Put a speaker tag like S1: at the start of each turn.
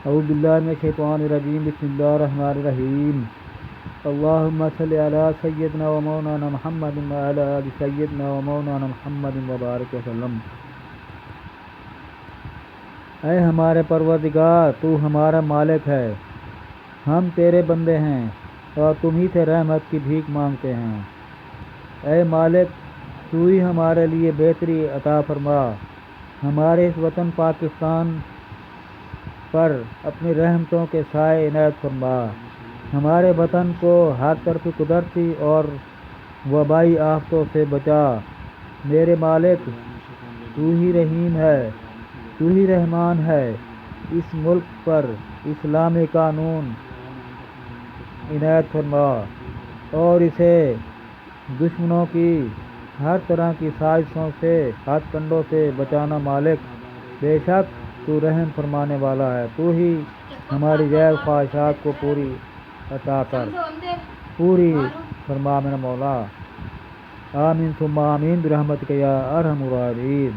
S1: اعوذ باللہ من الشیطان الرجیم بسم اللہ الرحمن الرحیم اللہم صلی علی سیدنا و مولانا محمد وعلی آل سیدنا و مولانا محمد وبارک وسلم۔ اے ہمارے پروردگار، تو ہمارا مالک ہے، ہم تیرے بندے ہیں اور تم ہی سے رحمت کی بھیک مانگتے ہیں۔ اے مالک، تو ہی ہمارے لیے بہتری عطا فرما، ہمارے اس وطن پاکستان پر اپنی رحمتوں کے سائے عنایت فرما، ہمارے وطن کو ہر طرف قدرتی اور وبائی آفتوں سے بچا۔ میرے مالک، تو ہی رحیم ہے، تو ہی رحمان ہے، اس ملک پر اسلامی قانون عنایت فرما اور اسے دشمنوں کی ہر طرح کی سازشوں سے، ہاتھ کنڈوں سے بچانا۔ مالک، بے شک تو رحم فرمانے والا ہے، تو ہی ہماری غیر خواہشات کو پوری عطا کر، پوری فرما میرا مولا۔ آمین ثم آمین برحمتک یا ارحم الراحمین۔